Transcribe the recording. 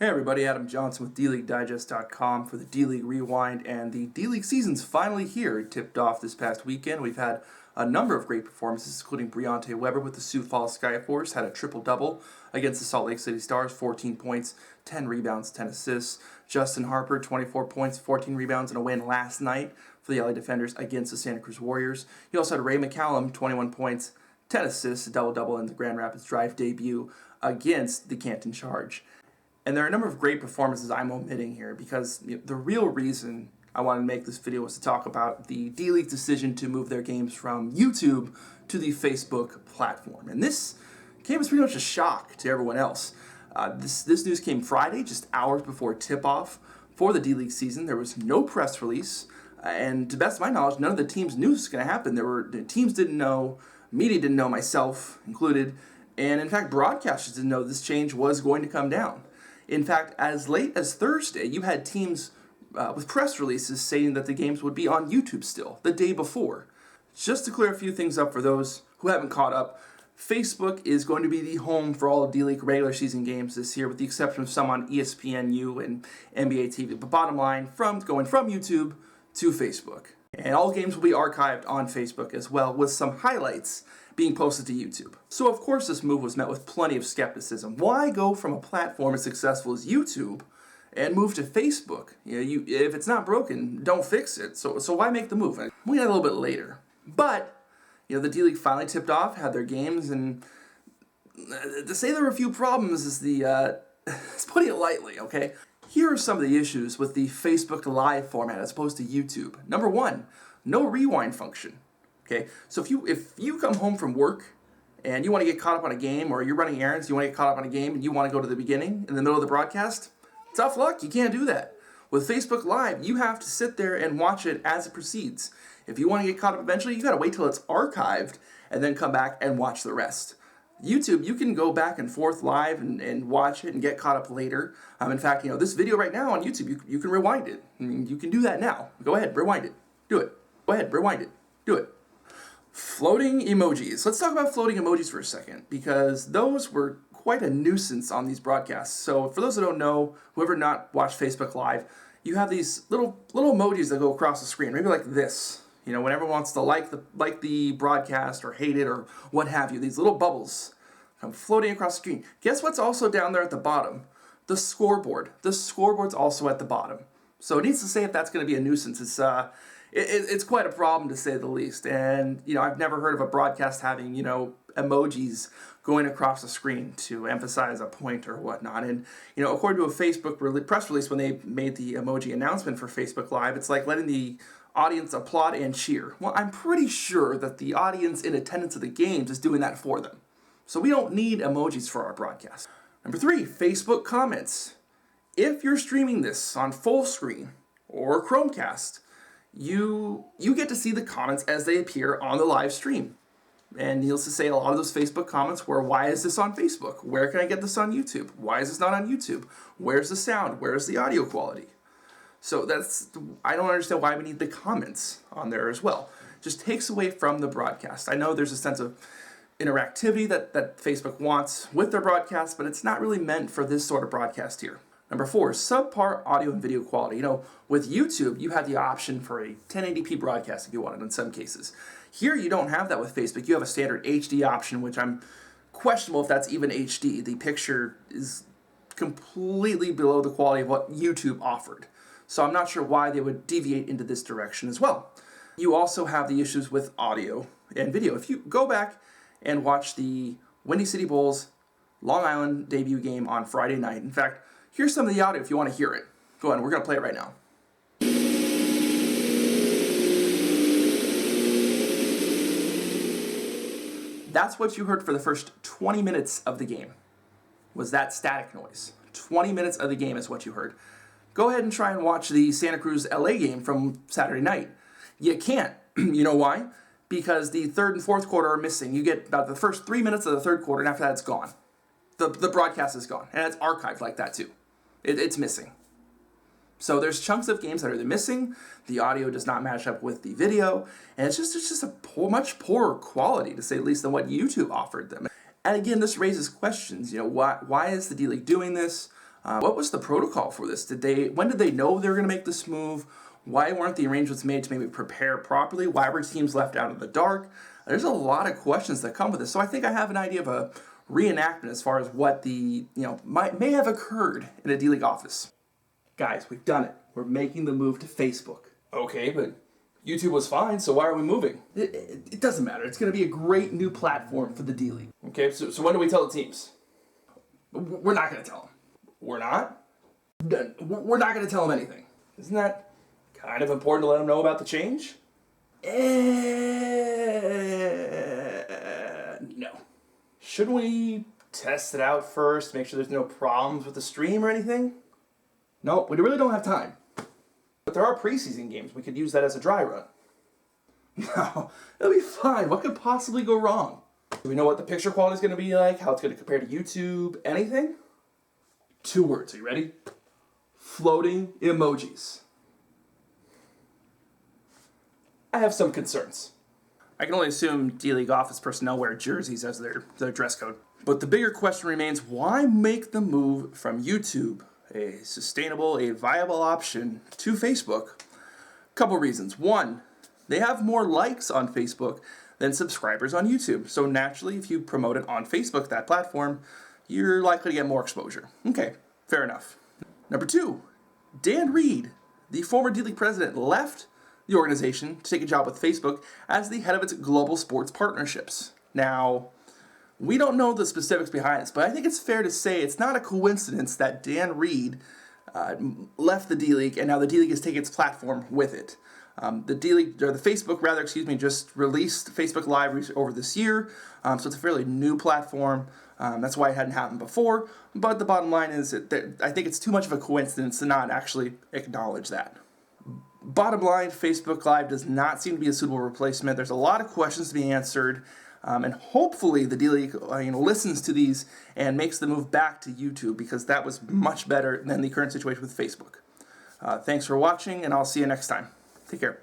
Hey everybody, Adam Johnson with DLeagueDigest.com for the D-League Rewind, and the D-League season's finally here. It tipped off this past weekend. We've had a number of great performances, including Briante Weber with the Sioux Falls Skyforce, had a triple-double against the Salt Lake City Stars, 14 points, 10 rebounds, 10 assists. Justin Harper, 24 points, 14 rebounds, and a win last night for the LA Defenders against the Santa Cruz Warriors. You also had Ray McCallum, 21 points, 10 assists, a double-double in the Grand Rapids Drive debut against the Canton Charge. And there are a number of great performances I'm omitting here because the real reason I wanted to make this video was to talk about the D-League's decision to move their games from YouTube to the Facebook platform. And this came as pretty much a shock to everyone else. This news came Friday, just hours before tip-off for the D-League season. There was no press release, and to the best of my knowledge, none of the teams knew this was going to happen. The teams didn't know, media didn't know, myself included, and in fact, broadcasters didn't know this change was going to come down. In fact, as late as Thursday, you had teams with press releases saying that the games would be on YouTube still, the day before. Just to clear a few things up for those who haven't caught up, Facebook is going to be the home for all of D-League regular season games this year, with the exception of some on ESPNU and NBA TV. But bottom line, going from YouTube to Facebook. And all games will be archived on Facebook as well, with some highlights being posted to YouTube. So of course this move was met with plenty of skepticism. Why go from a platform as successful as YouTube and move to Facebook? If it's not broken, don't fix it. So why make the move? We'll get a little bit later. But the D-League finally tipped off, had their games, and to say there were a few problems is it's putting it lightly, okay? Here are some of the issues with the Facebook Live format as opposed to YouTube. Number one, no rewind function. Okay, so if you come home from work and you want to get caught up on a game, or you're running errands, you want to get caught up on a game, and you want to go to the beginning in the middle of the broadcast, tough luck, you can't do that. With Facebook Live, you have to sit there and watch it as it proceeds. If you want to get caught up eventually, you got to wait till it's archived and then come back and watch the rest. YouTube, you can go back and forth live and watch it and get caught up later. In fact, this video right now on YouTube, you can rewind it. You can do that now. Go ahead, rewind it. Do it. Go ahead, rewind it. Do it. Floating emojis. Let's talk about floating emojis for a second, because those were quite a nuisance on these broadcasts. So for those that don't know, whoever not watched Facebook Live, you have these little emojis that go across the screen, maybe like this. When everyone wants to like the broadcast or hate it or what have you, these little bubbles come floating across the screen. Guess what's also down there at the bottom? The scoreboard. The scoreboard's also at the bottom. So it needs to say if that's going to be a nuisance. It's quite a problem, to say the least. And I've never heard of a broadcast having emojis going across the screen to emphasize a point or whatnot. And according to a Facebook press release, when they made the emoji announcement for Facebook Live, it's like letting the audience applaud and cheer. Well, I'm pretty sure that the audience in attendance at the games is doing that for them. So we don't need emojis for our broadcast. Number 3, Facebook comments. If you're streaming this on full screen or Chromecast, you get to see the comments as they appear on the live stream. And needless to say, a lot of those Facebook comments were, why is this on Facebook? Where can I get this on YouTube? Why is this not on YouTube? Where's the sound? Where's the audio quality? So I don't understand why we need the comments on there as well. Just takes away from the broadcast. I know there's a sense of interactivity that Facebook wants with their broadcast, but it's not really meant for this sort of broadcast here. Number 4, subpar audio and video quality. With YouTube, you have the option for a 1080p broadcast if you wanted in some cases. Here, you don't have that with Facebook. You have a standard HD option, which I'm questionable if that's even HD. The picture is completely below the quality of what YouTube offered. So I'm not sure why they would deviate into this direction as well. You also have the issues with audio and video. If you go back and watch the Windy City Bulls Long Island debut game on Friday night, in fact, here's some of the audio if you want to hear it. Go ahead, we're going to play it right now. That's what you heard for the first 20 minutes of the game, was that static noise. 20 minutes of the game is what you heard. Go ahead and try and watch the Santa Cruz LA game from Saturday night. You can't. You know why? Because the third and fourth quarter are missing. You get about the first 3 minutes of the third quarter, and after that it's gone. The broadcast is gone, and it's archived like that too. It's missing. So there's chunks of games that are missing, the audio does not match up with the video, and it's just a much poorer quality, to say the least, than what YouTube offered them. And again, this raises questions. Why is the D-League doing this? What was the protocol for this? When did they know they were going to make this move? Why weren't the arrangements made to maybe prepare properly? Why were teams left out in the dark? There's a lot of questions that come with this. So I think I have an idea of a reenactment as far as what may have occurred in a D-League office. Guys, we've done it. We're making the move to Facebook. Okay, but YouTube was fine, so why are we moving? It doesn't matter. It's going to be a great new platform for the D-League. Okay, so when do we tell the teams? We're not going to tell them. We're not? We're not going to tell them anything. Isn't that kind of important to let them know about the change? No. Shouldn't we test it out first, make sure there's no problems with the stream or anything? No, we really don't have time. But there are preseason games. We could use that as a dry run. No, it'll be fine. What could possibly go wrong? Do we know what the picture quality is going to be like? How it's going to compare to YouTube? Anything? 2 words. Are you ready? Floating emojis. I have some concerns. I can only assume D-League office personnel wear jerseys as their dress code. But the bigger question remains, why make the move from YouTube, a sustainable, a viable option, to Facebook? Couple reasons. One, they have more likes on Facebook than subscribers on YouTube. So naturally, if you promote it on Facebook, that platform, you're likely to get more exposure. Okay, fair enough. Number 2, Dan Reed, the former D-League president, left the organization to take a job with Facebook as the head of its global sports partnerships. Now, we don't know the specifics behind this, but I think it's fair to say it's not a coincidence that Dan Reed left the D-League and now the D-League is taking its platform with it. The Facebook just released Facebook Live over this year, so it's a fairly new platform. That's why it hadn't happened before, but the bottom line is that I think it's too much of a coincidence to not actually acknowledge that. Bottom line, Facebook Live does not seem to be a suitable replacement. There's a lot of questions to be answered, and hopefully the D-League listens to these and makes the move back to YouTube, because that was much better than the current situation with Facebook. Thanks for watching, and I'll see you next time. Take care.